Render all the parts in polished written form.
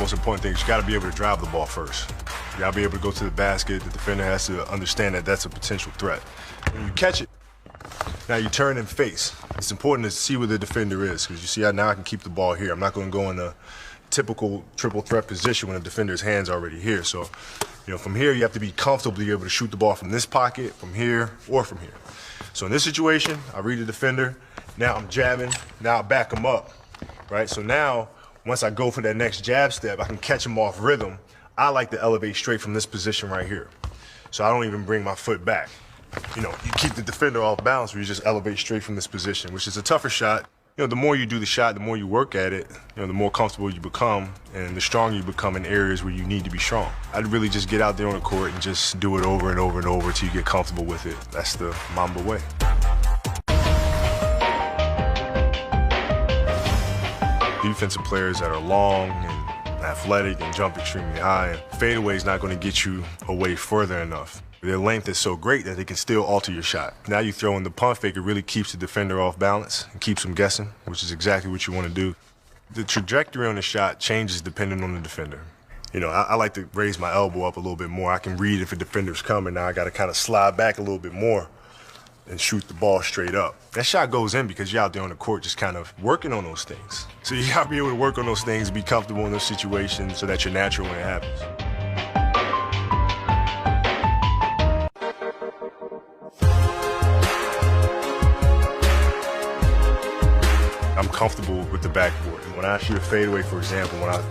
most important thing is you got to be able to drive the ball first. You got to be able to go to the basket. The defender has to understand that that's a potential threat. When you catch it, now you turn and face. It's important to see where the defender is, because you see how now I can keep the ball here. I'm not going to go in a typical triple threat position when the defender's hand's already here. So, from here you have to be comfortable to be able to shoot the ball from this pocket, from here, or from here. So in this situation, I read the defender. Now I'm jabbing. Now I back him up, right? So now, once I go for that next jab step, I can catch him off rhythm. I like to elevate straight from this position right here. So I don't even bring my foot back. You keep the defender off balance, where you just elevate straight from this position, which is a tougher shot. The more you do the shot, the more you work at it, the more comfortable you become, and the stronger you become in areas where you need to be strong. I'd really just get out there on the court and just do it over and over and over until you get comfortable with it. That's the Mamba way. Defensive players that are long and athletic and jump extremely high, fadeaway is not going to get you away further enough. Their length is so great that they can still alter your shot. Now you throw in the pump fake, it really keeps the defender off balance and keeps them guessing, which is exactly what you want to do. The trajectory on the shot changes depending on the defender. I like to raise my elbow up a little bit more. I can read if a defender's coming. Now I got to kind of slide back a little bit more and shoot the ball straight up. That shot goes in because you're out there on the court just kind of working on those things. So you got to be able to work on those things, be comfortable in those situations so that you're natural when it happens. I'm comfortable with the backboard. When I shoot a fadeaway, for example, when I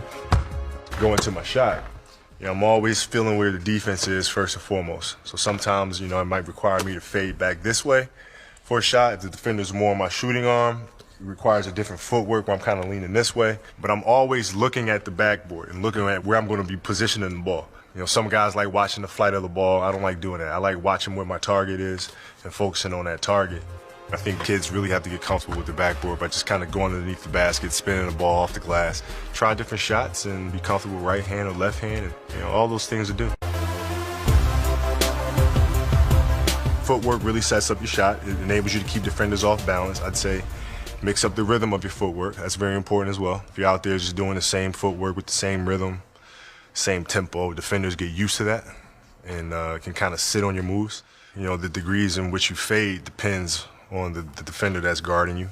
go into my shot, I'm always feeling where the defense is first and foremost. So sometimes, it might require me to fade back this way for a shot. If the defender's more on my shooting arm, it requires a different footwork where I'm kind of leaning this way. But I'm always looking at the backboard and looking at where I'm going to be positioning the ball. Some guys like watching the flight of the ball. I don't like doing that. I like watching where my target is and focusing on that target. I think kids really have to get comfortable with the backboard by just kind of going underneath the basket, spinning the ball off the glass. Try different shots and be comfortable right hand or left hand, and all those things to do. Footwork really sets up your shot. It enables you to keep defenders off balance. I'd say mix up the rhythm of your footwork. That's very important as well. If you're out there just doing the same footwork with the same rhythm, same tempo, defenders get used to that and can kind of sit on your moves. The degrees in which you fade depends on the defender that's guarding you.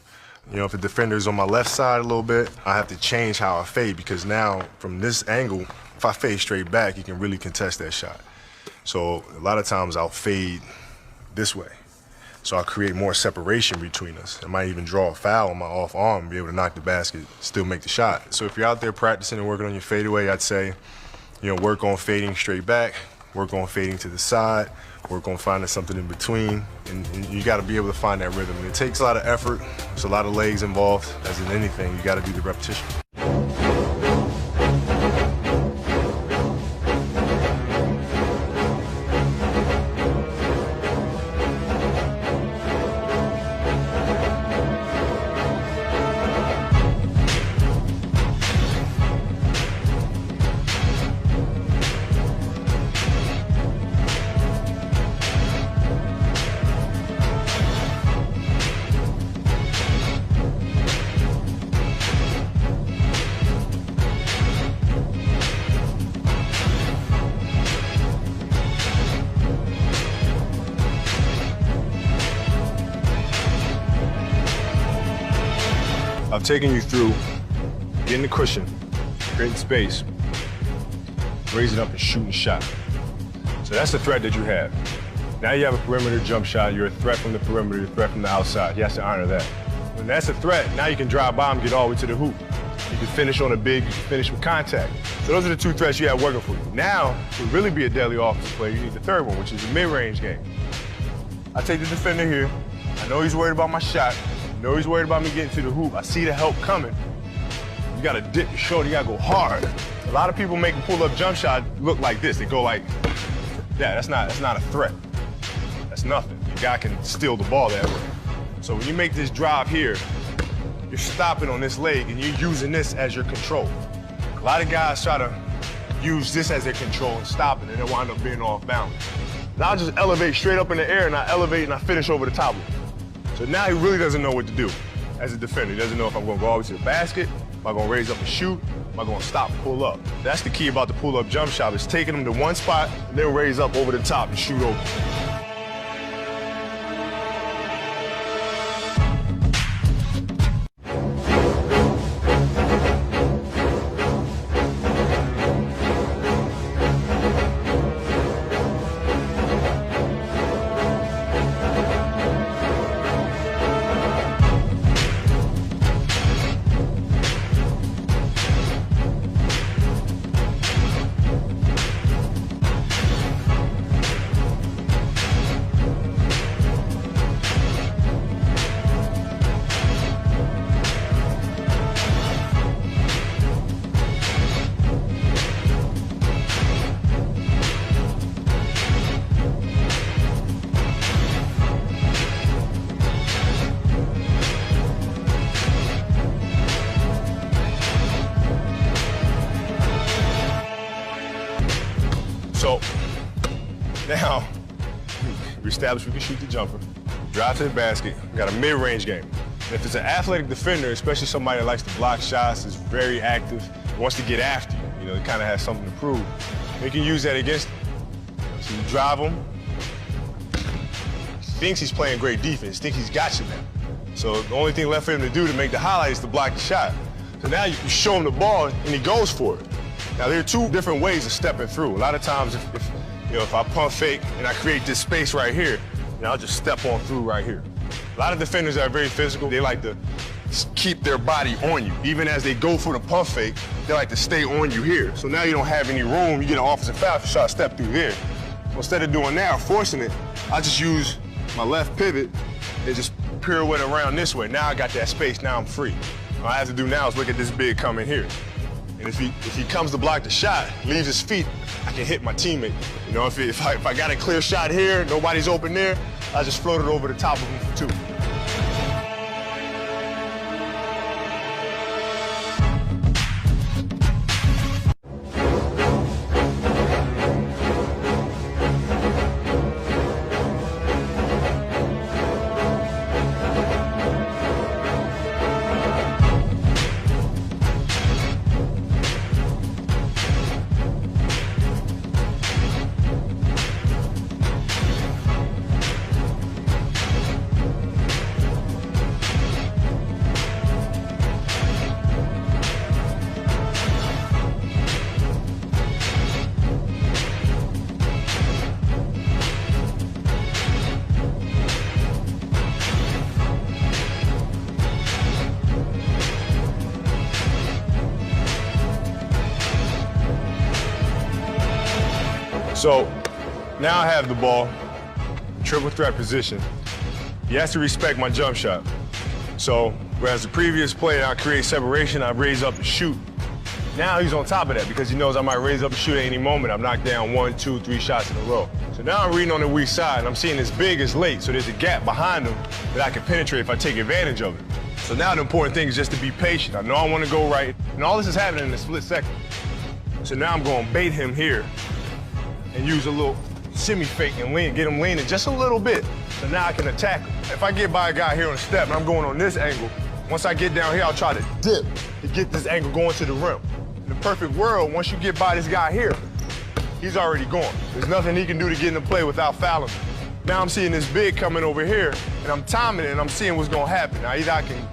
If the defender's on my left side a little bit, I have to change how I fade, because now from this angle, if I fade straight back, you can really contest that shot. So a lot of times I'll fade this way. So I'll create more separation between us. I might even draw a foul on my off arm and be able to knock the basket, still make the shot. So if you're out there practicing and working on your fadeaway, I'd say, work on fading straight back, work on fading to the side, work on finding something in between, and you got to be able to find that rhythm. And it takes a lot of effort. There's a lot of legs involved. As in anything, you got to do the repetition. I've taken you through getting the cushion, creating space, raising up and shooting shot. So that's the threat that you have. Now you have a perimeter jump shot. You're a threat from the perimeter, you're a threat from the outside. He has to honor that. When that's a threat, now you can drive by him, get all the way to the hoop. You can finish on a big, you can finish with contact. So those are the two threats you have working for you. Now, to really be a deadly offensive player, you need the third one, which is the mid-range game. I take the defender here. I know he's worried about my shot. I know he's worried about me getting to the hoop. I see the help coming. You gotta dip your shoulder, you gotta go hard. A lot of people make a pull-up jump shot look like this. They go like that. That's not a threat. That's nothing. The guy can steal the ball that way. So when you make this drive here, you're stopping on this leg and you're using this as your control. A lot of guys try to use this as their control and stop it, and they wind up being off balance. Now I just elevate straight up in the air, and I elevate and I finish over the top of it. So now he really doesn't know what to do as a defender. He doesn't know if I'm going to go all the way to the basket Am I gonna raise up and shoot? Am I gonna stop and pull up? That's the key about the pull-up jump shot, is taking them to one spot and then raise up over the top and shoot over. So now we established we can shoot the jumper, drive to the basket, we got a mid-range game. And if it's an athletic defender, especially somebody that likes to block shots, is very active, wants to get after you, you know, he kind of has something to prove, you can use that against him. So you drive him, he thinks he's playing great defense, thinks he's got you now. So the only thing left for him to do to make the highlight is to block the shot. So now you show him the ball and he goes for it. Now, there are two different ways of stepping through. A lot of times, if I pump fake and I create this space right here, I'll just step on through right here. A lot of defenders that are very physical, they like to keep their body on you. Even as they go for the pump fake, they like to stay on you here. So now you don't have any room. You get an offensive foul if you try to step through there. So instead of doing that or forcing it, I just use my left pivot and just pirouette around this way. Now I got that space. Now I'm free. All I have to do now is look at this big coming here. And if he comes to block the shot, leaves his feet, I can hit my teammate. You know, if I got a clear shot here, nobody's open there, I just float it over the top of him for two. So now I have the ball, triple threat position. He has to respect my jump shot. So whereas the previous play, I create separation, I raise up and shoot. Now he's on top of that because he knows I might raise up and shoot at any moment. I'm knocked down 1, 2, 3 shots in a row. So now I'm reading on the weak side and I'm seeing this big is late, so there's a gap behind him that I can penetrate if I take advantage of it. So now the important thing is just to be patient. I know I want to go right, and all this is happening in a split second. So now I'm going to bait him here and use a little semi-fake and lean, get him leaning just a little bit, so now I can attack him. If I get by a guy here on the step and I'm going on this angle, once I get down here, I'll try to dip and get this angle going to the rim. In the perfect world, once you get by this guy here, he's already gone. There's nothing he can do to get in the play without fouling me. Now I'm seeing this big coming over here, and I'm timing it, and I'm seeing what's gonna happen. Now either I can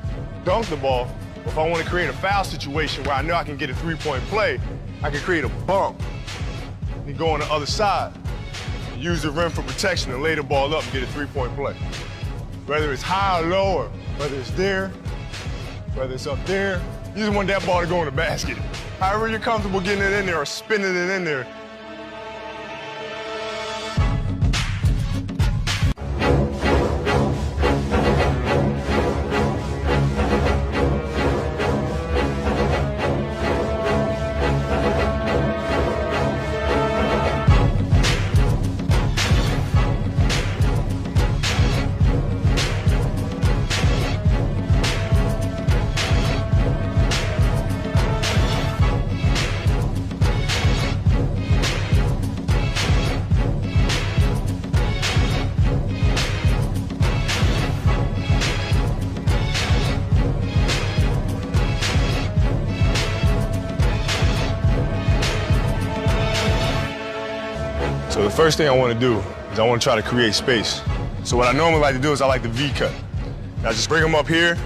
dunk the ball, or if I wanna create a foul situation where I know I can get a three-point play, I can create a bump and go on the other side, use the rim for protection and lay the ball up and get a three-point play. Whether it's high or low, or whether it's there, whether it's up there, you just want that ball to go in the basket. However you're comfortable getting it in there or spinning it in there, So the first thing I want to do is I want to try to create space. So what I normally like to do is I like the V cut. I just bring them up here,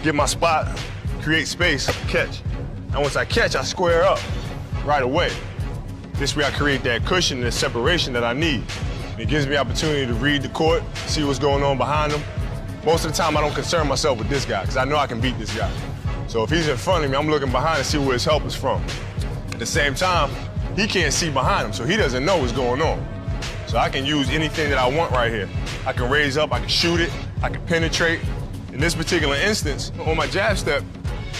get my spot, create space, catch. And once I catch, I square up right away. This way I create that cushion and the separation that I need. And it gives me opportunity to read the court, see what's going on behind him. Most of the time I don't concern myself with this guy because I know I can beat this guy. So if he's in front of me, I'm looking behind to see where his help is from. At the same time, he can't see behind him, so he doesn't know what's going on. So I can use anything that I want right here. I can raise up, I can shoot it, I can penetrate. In this particular instance, on my jab step,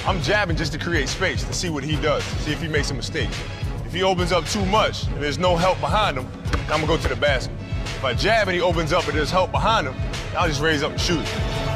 I'm jabbing just to create space, to see what he does, see if he makes a mistake. If he opens up too much and there's no help behind him, I'm gonna go to the basket. If I jab and he opens up and there's help behind him, I'll just raise up and shoot it.